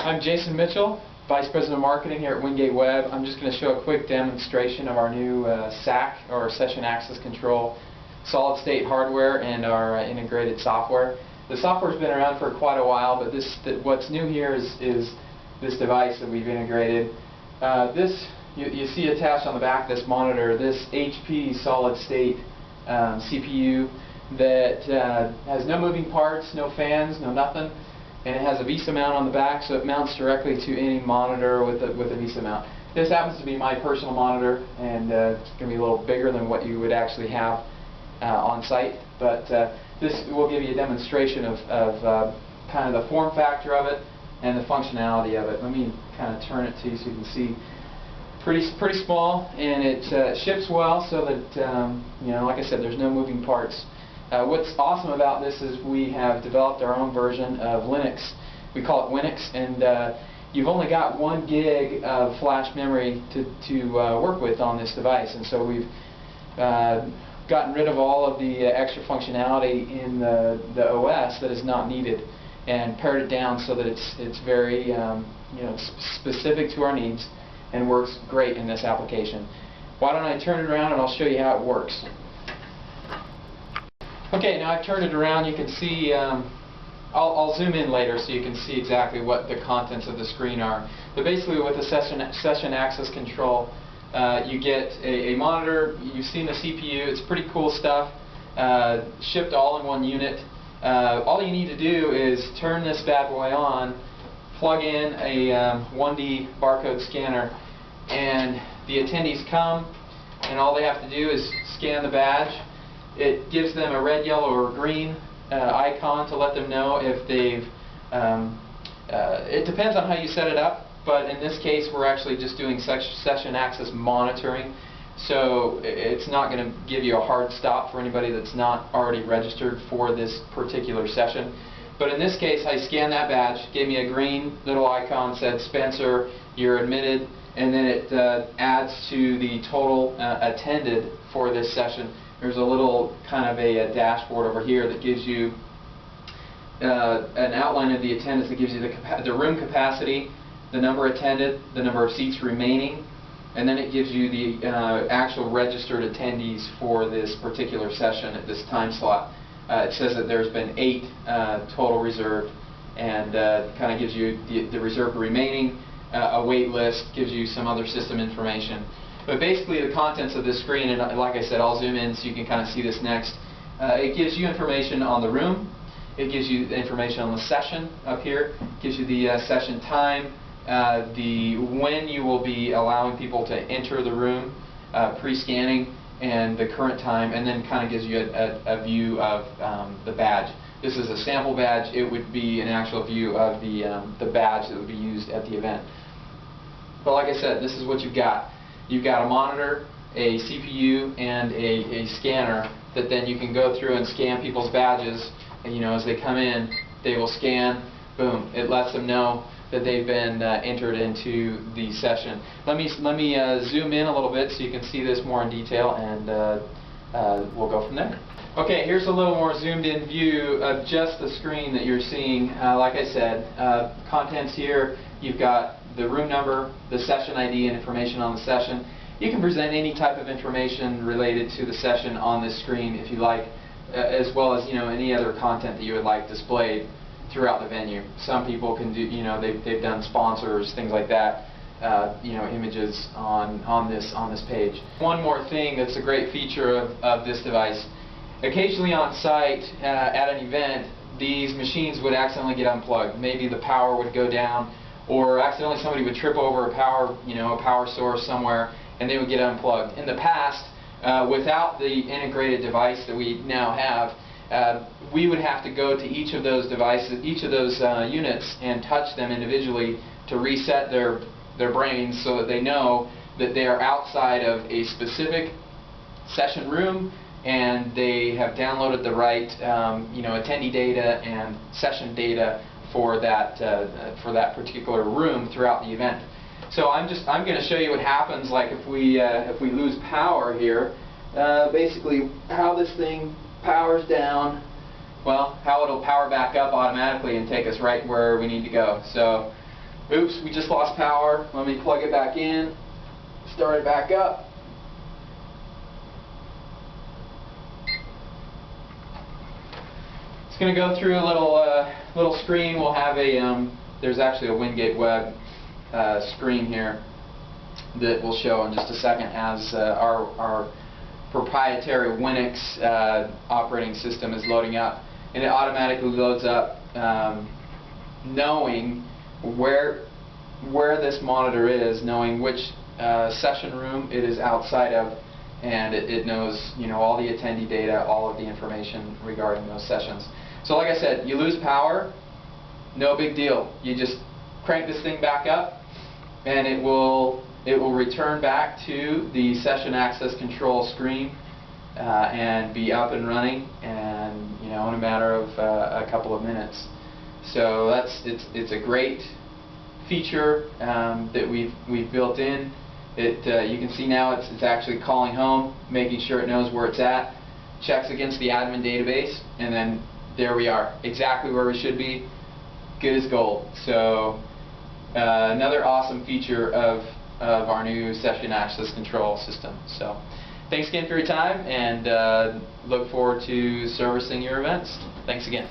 I'm Jason Mitchell, Vice President of Marketing here at WingateWeb. I'm just going to show a quick demonstration of our new SAC, or Session Access Control, solid state hardware and our integrated software. The software's been around for quite a while, but what's new here is this device that we've integrated. You see attached on the back of this monitor, this HP solid state CPU that has no moving parts, no fans, no nothing. And it has a VESA mount on the back, so it mounts directly to any monitor with a VESA mount. This happens to be my personal monitor, and it's going to be a little bigger than what you would actually have on site. But this will give you a demonstration of kind of the form factor of it and the functionality of it. Let me kind of turn it to you so you can see. Pretty small, and it ships well, so that like I said, there's no moving parts. What's awesome about this is we have developed our own version of Linux. We call it Winix, and you've only got 1 gig of flash memory to work with on this device, and so we've gotten rid of all of the extra functionality in the OS that is not needed, and pared it down so that it's very specific to our needs and works great in this application. Why don't I turn it around and I'll show you how it works. Okay, now I've turned it around. You can see, I'll zoom in later so you can see exactly what the contents of the screen are. But basically with the session access control, you get a monitor. You've seen the CPU. It's pretty cool stuff, shipped all in one unit. All you need to do is turn this bad boy on, plug in a 1D barcode scanner, and the attendees come, and all they have to do is scan the badge. It gives them a red, yellow, or green icon to let them know if they've it depends on how you set it up, but in this case we're actually just doing session access monitoring, so it's not going to give you a hard stop for anybody that's not already registered for this particular session. But in this case, I scanned that badge, gave me a green little icon, said Spencer, you're admitted, and then it adds to the total attended for this session. There's a little kind of a dashboard over here that gives you an outline of the attendance that gives you the room capacity, the number attended, the number of seats remaining, and then it gives you the actual registered attendees for this particular session at this time slot. It says that there's been 8 total reserved, and kind of gives you the reserved remaining, a wait list, gives you some other system information. But basically the contents of this screen, and like I said, I'll zoom in so you can kind of see this next. It gives you information on the room, it gives you information on the session up here, it gives you the session time, when you will be allowing people to enter the room, pre-scanning, and the current time, and then kind of gives you a view of the badge. This is a sample badge. It would be an actual view of the badge that would be used at the event. But like I said, this is what you've got. You've got a monitor, a CPU, and a scanner that then you can go through and scan people's badges, and as they come in, they will scan, boom, it lets them know that they've been entered into the session. Let me zoom in a little bit so you can see this more in detail, and we'll go from there. Okay, here's a little more zoomed in view of just the screen that you're seeing. Like I said, contents here, you've got the room number, the session ID, and information on the session. You can present any type of information related to the session on this screen if you like, as well as any other content that you would like displayed throughout the venue. Some people can do, they've done sponsors, things like that, images on this page. One more thing that's a great feature of this device. Occasionally on site at an event, these machines would accidentally get unplugged. Maybe the power would go down, or accidentally somebody would trip over a power source somewhere, and they would get unplugged. In the past, without the integrated device that we now have, we would have to go to each of those devices, each of those units, and touch them individually to reset their brains so that they know that they are outside of a specific session room, and they have downloaded the right attendee data and session data for that particular room throughout the event. So I'm going to show you what happens like if we lose power here. Basically, how this thing powers down, well, how it'll power back up automatically and take us right where we need to go. So Oops, we just lost power. Let me plug it back in, start it back up. It's going to go through a little screen. We'll have there's actually a WingateWeb screen here that we'll show in just a second as our proprietary Linux operating system is loading up, and it automatically loads up knowing where this monitor is, knowing which session room it is outside of, and it knows, you know, all the attendee data, all of the information regarding those sessions. So like I said, you lose power, no big deal. You just crank this thing back up, and it will return back to the session access control screen and be up and running, and in a matter of a couple of minutes. So it's a great feature that we've built in. You can see now it's actually calling home, making sure it knows where it's at, checks against the admin database, and then there we are, exactly where we should be, good as gold. So another awesome feature of our new session access control system. So thanks again for your time, and look forward to servicing your events. Thanks again.